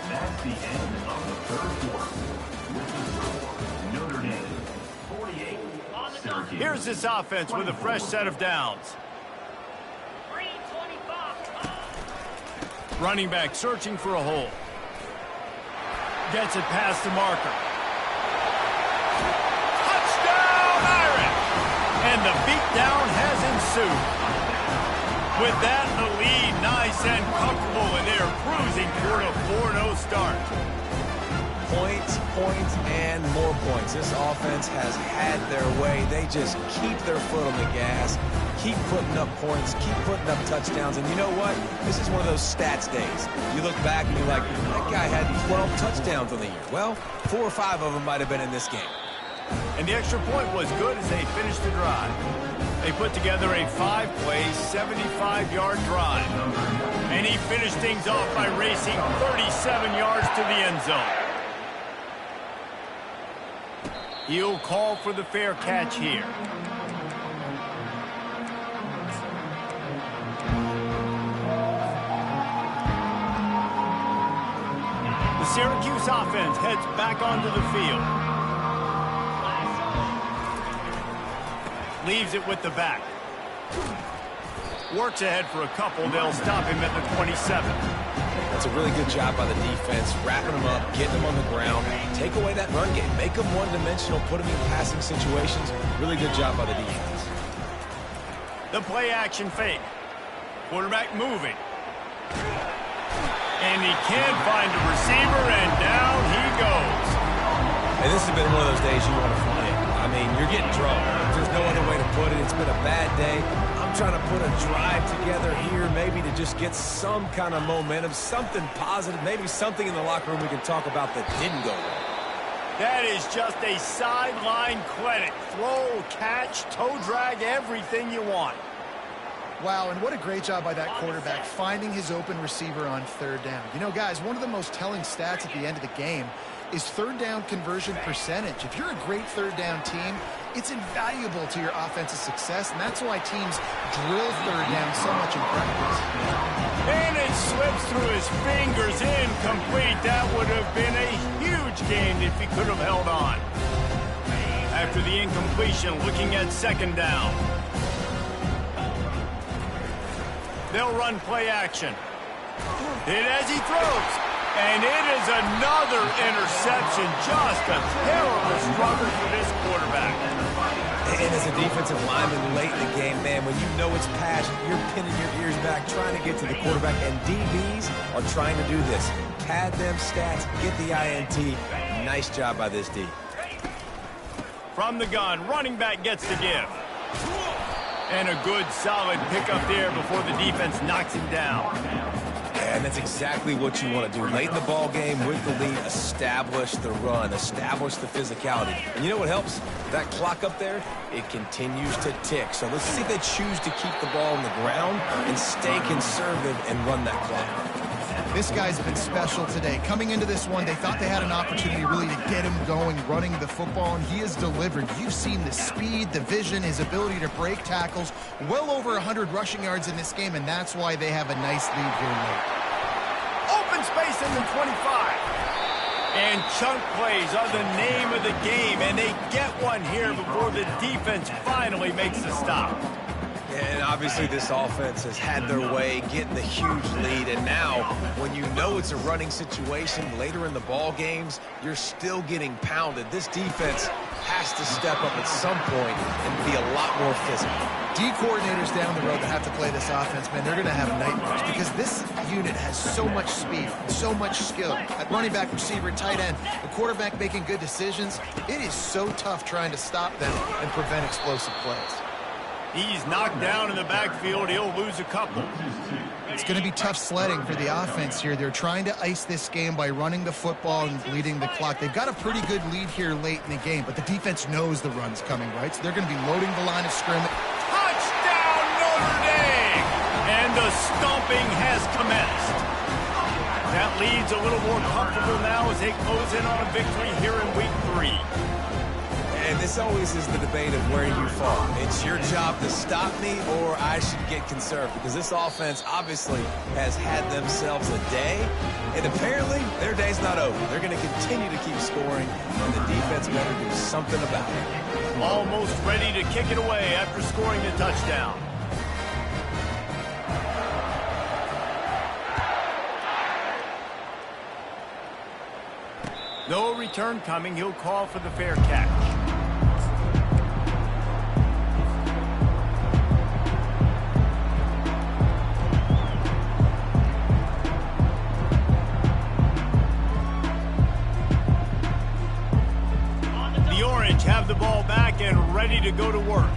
That's the end of the 3rd quarter. With the score, Notre Dame, 48, Syracuse. Here's this offense with a fresh set of downs. Running back searching for a hole. Gets it past the marker. Touchdown, Irish! And the beatdown has ensued. With that, the lead nice and comfortable, and they're cruising toward a 4-0 start. Points, points, and more points. This offense has had their way. They just keep their foot on the gas, keep putting up points, keep putting up touchdowns. And you know what? This is one of those stats days. You look back and you're like, that guy had 12 touchdowns on the year. Well, 4 or 5 of them might have been in this game. And the extra point was good as they finished the drive. They put together a 5-play, 75-yard drive. And he finished things off by racing 37 yards to the end zone. He'll call for the fair catch here. The Syracuse offense heads back onto the field. Leaves it with the back. Works ahead for a couple. They'll stop him at the 27. That's a really good job by the defense, wrapping them up, getting them on the ground. Take away that run game. Make them one-dimensional, put them in passing situations. Really good job by the defense. The play-action fake. Quarterback moving. And he can't find a receiver, and down he goes. And this has been one of those days you want to find. I mean, you're getting drunk. There's no other way to put it. It's been a bad day. I'm trying to put a drive together here, maybe to just get some kind of momentum, something positive, maybe something in the locker room we can talk about that didn't go well. That is just a sideline clinic. Throw, catch, toe drag, everything you want. Wow, and what a great job by that quarterback finding his open receiver on third down. You know, guys, one of the most telling stats at the end of the game is third down conversion percentage. If you're a great third down team, it's invaluable to your offensive success, and that's why teams drill third down so much in practice. And it slips through his fingers, incomplete. That would have been a huge gain if he could have held on. After the incompletion, looking at second down. They'll run play action. And as he throws, and it is another interception. Just a terrible struggle for this quarterback. And as a defensive lineman late in the game, man, when you know it's passion, you're pinning your ears back, trying to get to the quarterback, and DBs are trying to do this. Pad them stats, get the INT. Nice job by this D. From the gun, running back gets the give. And a good, solid pickup there before the defense knocks him down. And that's exactly what you want to do. Late in the ball game with the lead, establish the run, establish the physicality. And you know what helps? That clock up there, it continues to tick. So let's see if they choose to keep the ball on the ground and stay conservative and run that clock. This guy's been special today. Coming into this one, they thought they had an opportunity really to get him going, running the football, and he has delivered. You've seen the speed, the vision, his ability to break tackles. Well over 100 rushing yards in this game, and that's why they have a nice lead here late. Open space in the 25. And chunk plays are the name of the game, and they get one here before the defense finally makes the stop. And obviously this offense has had their way, getting the huge lead. And now, when you know it's a running situation later in the ball games, you're still getting pounded. This defense has to step up at some point and be a lot more physical. D coordinators down the road that have to play this offense, man, they're going to have nightmares because this unit has so much speed, so much skill. At running back, receiver, tight end, the quarterback making good decisions. It is so tough trying to stop them and prevent explosive plays. He's knocked down in the backfield. He'll lose a couple. It's going to be tough sledding for the offense here. They're trying to ice this game by running the football and leading the clock. They've got a pretty good lead here late in the game, but the defense knows the run's coming, right? So they're going to be loading the line of scrimmage. Touchdown, Notre Dame! And the stomping has commenced. That lead's a little more comfortable now as they close in on a victory here in week 3. And this always is the debate of where you fall. It's your job to stop me or I should get conserved because this offense obviously has had themselves a day, and apparently their day's not over. They're going to continue to keep scoring, and the defense better do something about it. Almost ready to kick it away after scoring the touchdown. No return coming. He'll call for the fair catch. Have the ball back and ready to go to work.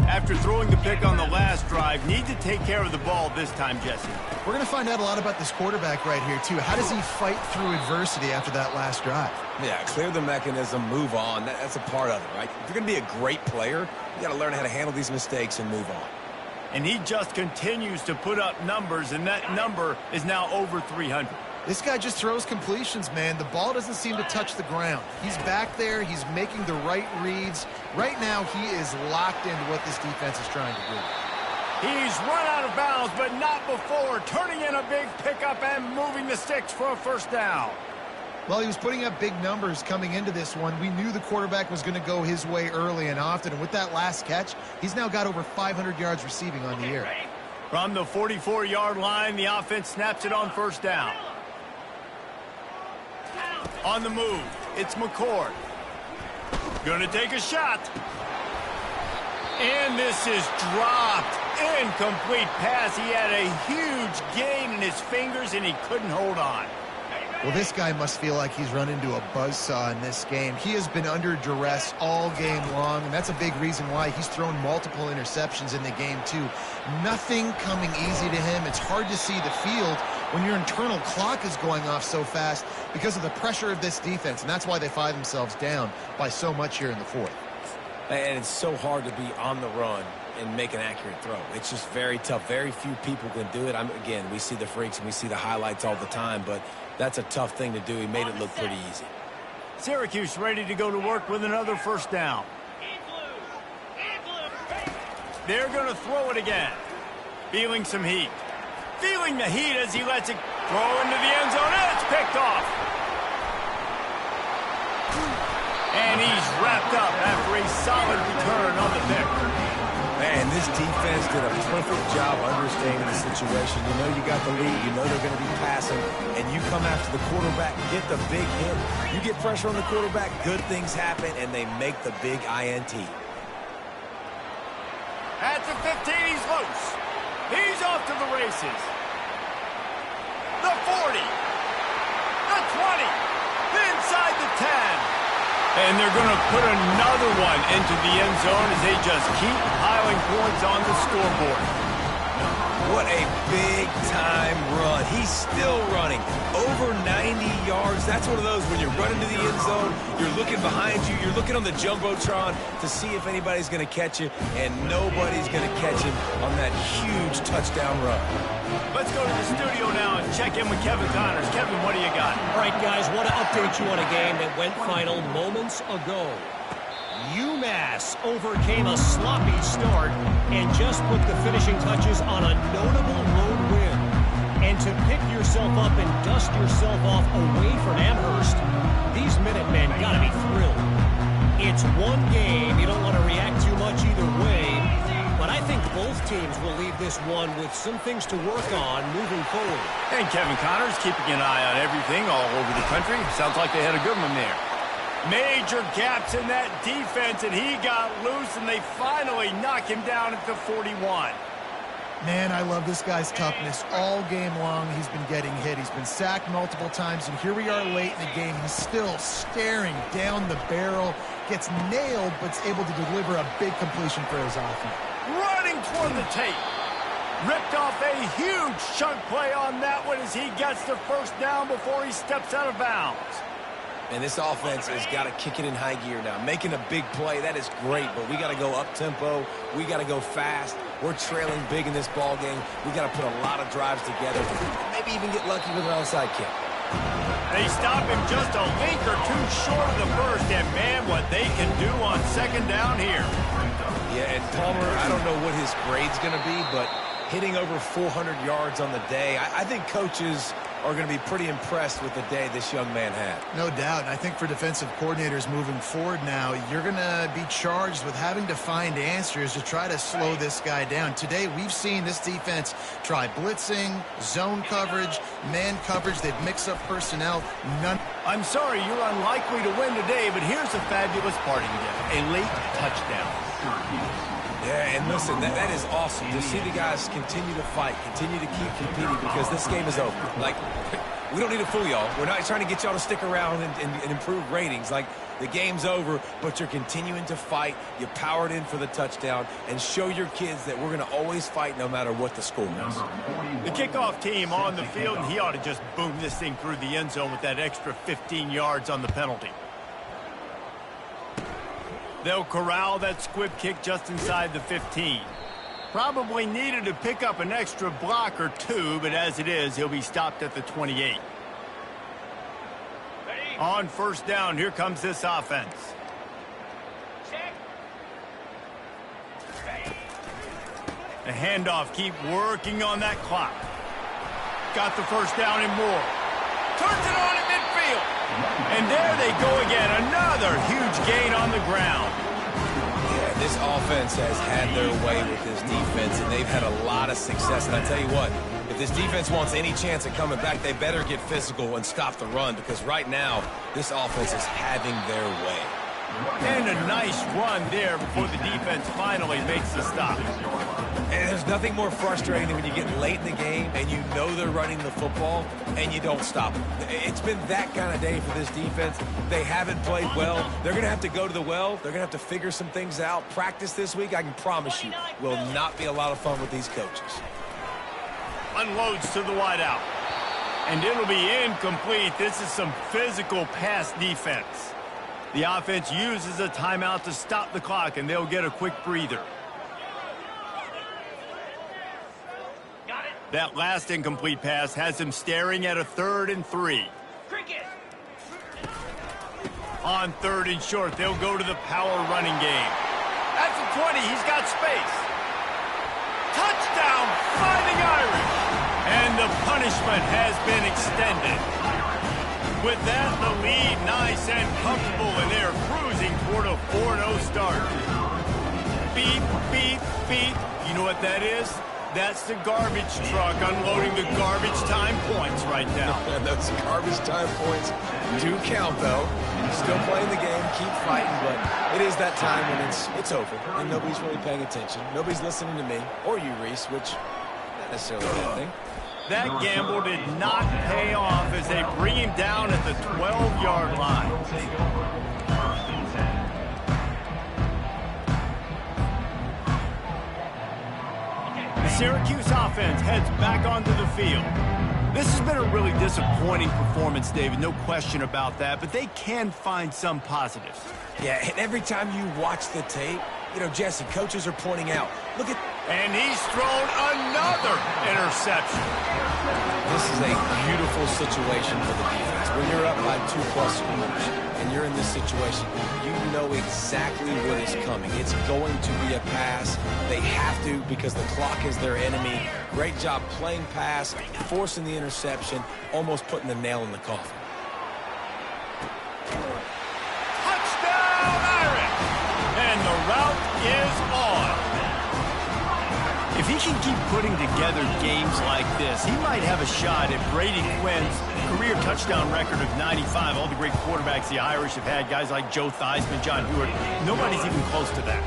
After throwing the pick on the last drive, need to take care of the ball this time, Jesse. We're going to find out a lot about this quarterback right here, too. How does he fight through adversity after that last drive? Yeah, clear the mechanism, move on. That's a part of it, right? If you're going to be a great player, you got to learn how to handle these mistakes and move on. And he just continues to put up numbers, and that number is now over 300. This guy just throws completions, man. The ball doesn't seem to touch the ground. He's back there. He's making the right reads. Right now, he is locked into what this defense is trying to do. He's run out of bounds, but not before. Turning in a big pickup and moving the sticks for a first down. Well, he was putting up big numbers coming into this one. We knew the quarterback was going to go his way early and often. And with that last catch, he's now got over 500 yards receiving on the year. From the 44-yard line, the offense snaps it on first down. On the move, it's McCord. Gonna take a shot. And this is dropped. Incomplete pass. He had a huge gain in his fingers, and he couldn't hold on. Well, this guy must feel like he's run into a buzzsaw in this game. He has been under duress all game long, and that's a big reason why he's thrown multiple interceptions in the game, too. Nothing coming easy to him. It's hard to see the field when your internal clock is going off so fast because of the pressure of this defense, and that's why they find themselves down by so much here in the fourth. And it's so hard to be on the run and make an accurate throw. It's just very tough. Very few people can do it. Again, we see the freaks and we see the highlights all the time, but that's a tough thing to do. He made it look pretty easy. Syracuse ready to go to work with another first down. They're going to throw it again. Feeling some heat. Feeling the heat as he lets it throw into the end zone. And it's picked off. And he's wrapped up after a solid return on the pick. Man, this defense did a perfect job understanding the situation. You know you got the lead. You know they're going to be passing. And you come after the quarterback, get the big hit. You get pressure on the quarterback, good things happen, and they make the big INT. At the 15, he's loose. He's off to the races. The 40. The 20. Inside the 10. And they're going to put another one into the end zone as they just keep piling points on the scoreboard. What a big-time run. He's still running. Over 90 yards. That's one of those when you're running to the end zone, you're looking behind you, you're looking on the Jumbotron to see if anybody's going to catch you, and nobody's going to catch him on that huge touchdown run. Let's go to the studio now and check in with Kevin Connors. Kevin, what do you got? All right, guys, want to update you on a game that went final moments ago. UMass overcame a sloppy start and just put the finishing touches on a notable road win. And to pick yourself up and dust yourself off away from Amherst, these Minutemen got to be thrilled. It's one game. You don't want to react too much either way. But I think both teams will leave this one with some things to work on moving forward. And Kevin Connors keeping an eye on everything all over the country. Sounds like they had a good one there. Major gaps in that defense, and he got loose, and they finally knock him down at the 41. Man, I love this guy's toughness. All game long, he's been getting hit. He's been sacked multiple times, and here we are late in the game. He's still staring down the barrel, gets nailed, but is able to deliver a big completion for his offense. Running toward the tape. Ripped off a huge chunk play on that one as he gets the first down before he steps out of bounds. And this offense has got to kick it in high gear now. Making a big play, that is great, but we got to go up-tempo. We got to go fast. We're trailing big in this ball game. We got to put a lot of drives together. Maybe even get lucky with an onside kick. They stop him just a link or two short of the first, and man, what they can do on second down here. Yeah, and Palmer, I don't know what his grade's going to be, but hitting over 400 yards on the day, I think coaches are going to be pretty impressed with the day this young man had. No doubt. And I think for defensive coordinators moving forward now, you're going to be charged with having to find answers to try to slow this guy down. Today, we've seen this defense try blitzing, zone coverage, man coverage. They've mixed up personnel. I'm sorry, you're unlikely to win today, but here's a fabulous parting gift, a late touchdown. Yeah, and listen, that is awesome to see the guys continue to fight, continue to keep competing, because this game is over. Like, we don't need to fool y'all. We're not trying to get y'all to stick around and improve ratings. Like, the game's over, but you're continuing to fight. You powered in for the touchdown, and show your kids that we're going to always fight no matter what the score is. The kickoff team on the field, and he ought to just boom this thing through the end zone with that extra 15 yards on the penalty. They'll corral that squib kick just inside the 15. Probably needed to pick up an extra block or two, but as it is, he'll be stopped at the 28. On first down, here comes this offense. The handoff, keep working on that clock. Got the first down and more. Turns it on at midfield. And there they go again. Another huge gain on the ground. Yeah, this offense has had their way with this defense, and they've had a lot of success. And I tell you what, if this defense wants any chance of coming back, they better get physical and stop the run, because right now, this offense is having their way. And a nice run there before the defense finally makes the stop. And there's nothing more frustrating than when you get late in the game and you know they're running the football and you don't stop them. It's been that kind of day for this defense. They haven't played well. They're going to have to go to the well. They're going to have to figure some things out. Practice this week, I can promise you, will not be a lot of fun with these coaches. Unloads to the wideout. And it'll be incomplete. This is some physical pass defense. The offense uses a timeout to stop the clock, and they'll get a quick breather. That last incomplete pass has him staring at a 3rd and 3. On 3rd and short, they'll go to the power running game. At the 20, he's got space. Touchdown, Fighting Irish! And the punishment has been extended. With that, the lead nice and comfortable, and they're cruising toward a 4-0 start. Beep, beep, beep. You know what that is? That's the garbage truck unloading the garbage time points right now. Those garbage time points do count, though. Still playing the game, keep fighting, but it is that time when it's over, and nobody's really paying attention. Nobody's listening to me, or you, Reese, which not necessarily a bad thing. That gamble did not pay off as they bring him down at the 12-yard line. The Syracuse offense heads back onto the field. This has been a really disappointing performance, David, no question about that, but they can find some positives. Yeah, and every time you watch the tape, you know, Jesse, coaches are pointing out, look at... And he's thrown another interception. This is a beautiful situation for the defense. When you're up by 2+ scores and you're in this situation, you know exactly what is coming. It's going to be a pass. They have to because the clock is their enemy. Great job playing pass, forcing the interception, almost putting the nail in the coffin. Touchdown, Irish! And the route is on. If he can keep putting together games like this, he might have a shot at Brady Quinn's career touchdown record of 95. All the great quarterbacks the Irish have had, guys like Joe Theismann, John Hewitt, nobody's even close to that.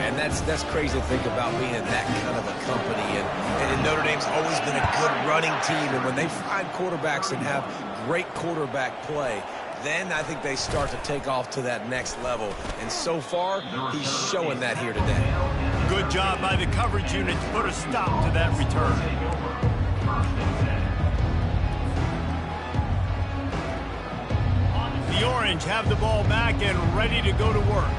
And that's crazy to think about being in that kind of a company. And Notre Dame's always been a good running team. And when they find quarterbacks and have great quarterback play, then I think they start to take off to that next level. And so far, he's showing that here today. Good job by the coverage unit to put a stop to that return. The Orange have the ball back and ready to go to work.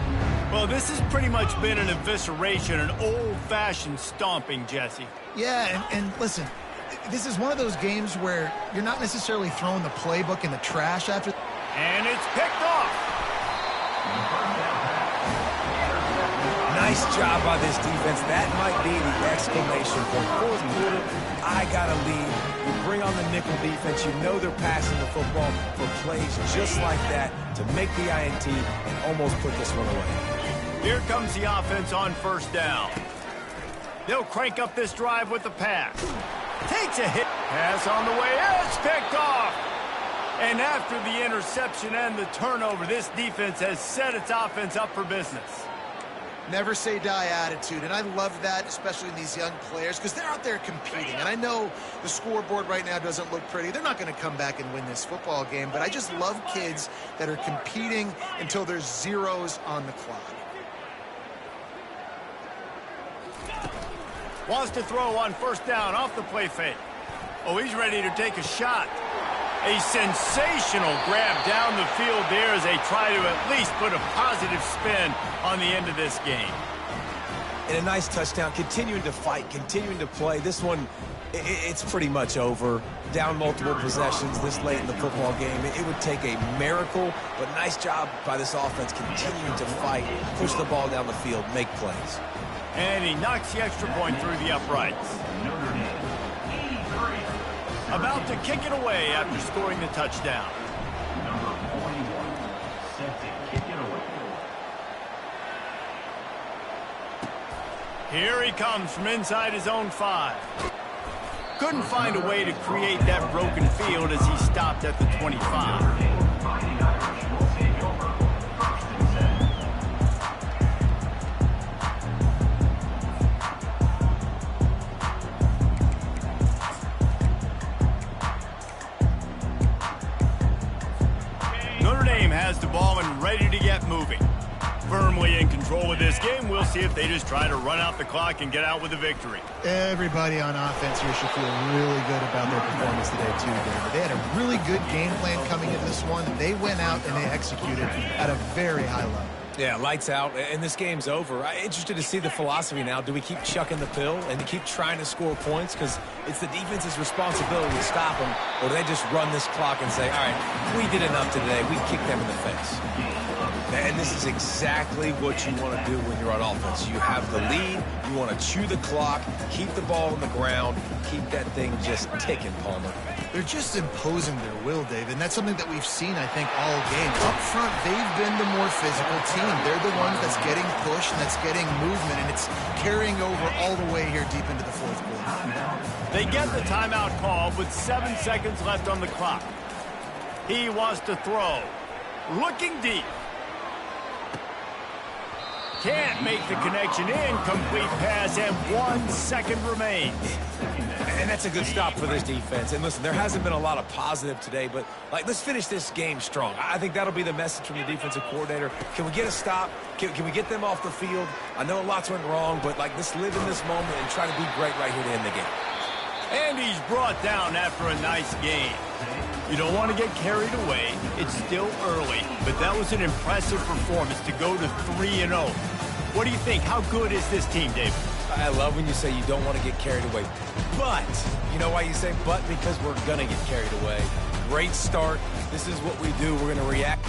Well, this has pretty much been an evisceration, an old-fashioned stomping, Jesse. Yeah, and listen, this is one of those games where you're not necessarily throwing the playbook in the trash after... And it's picked off. Nice job by this defense. That might be the exclamation point. 4th quarter, I got a lead. You bring on the nickel defense. You know they're passing the football for plays just like that to make the INT and almost put this one away. Here comes the offense on 1st down. They'll crank up this drive with the pass. Takes a hit. Pass on the way. It's picked off. And after the interception and the turnover, this defense has set its offense up for business. Never say die attitude, and I love that, especially in these young players, because they're out there competing. And I know the scoreboard right now doesn't look pretty. They're not going to come back and win this football game, but I just love kids that are competing until there's zeros on the clock. Wants to throw on 1st down off the play fake. Oh, he's ready to take a shot. A sensational grab down the field there as they try to at least put a positive spin on the end of this game. And a nice touchdown, continuing to fight, continuing to play. This one, it's pretty much over. Down multiple possessions this late in the football game. It would take a miracle, but nice job by this offense continuing to fight, push the ball down the field, make plays. And he knocks the extra point through the uprights. About to kick it away after scoring the touchdown. Number 41, set to kick it away. Here he comes from inside his own 5. Couldn't find a way to create that broken field as he stopped at the 25. Has the ball and ready to get moving. Firmly in control of this game, we'll we'll see if they just try to run out the clock and get out with a victory. Everybody on offense here should feel really good about their performance today, too, David. They had a really good game plan coming into this one. They went out and they executed at a very high level. Yeah, lights out, and this game's over. I'm interested to see the philosophy now. Do we keep chucking the pill and keep trying to score points because it's the defense's responsibility to stop them, or do they just run this clock and say, all right, we did enough today. We kicked them in the face. And this is exactly what you want to do when you're on offense. You have the lead. You want to chew the clock, keep the ball on the ground, keep that thing just ticking, Palmer. They're just imposing their will, Dave, and that's something that we've seen, I think, all game. Up front, they've been the more physical team. They're the ones that's getting pushed and that's getting movement, and it's carrying over all the way here deep into the fourth quarter. They get the timeout call with 7 seconds left on the clock. He wants to throw. Looking deep. Can't make the connection. Incomplete pass, and 1 second remains. And that's a good stop for this defense. And listen, there hasn't been a lot of positive today, but let's finish this game strong. I think that'll be the message from the defensive coordinator. Can we get a stop? Can we get them off the field? I know lots went wrong, but let's live in this moment and try to be great right here to end the game. And he's brought down after a nice game. You don't want to get carried away. It's still early, but that was an impressive performance to go to 3-0. What do you think? How good is this team, David? I love when you say you don't want to get carried away. But, you know why you say but? Because we're going to get carried away. Great start. This is what we do. We're going to react.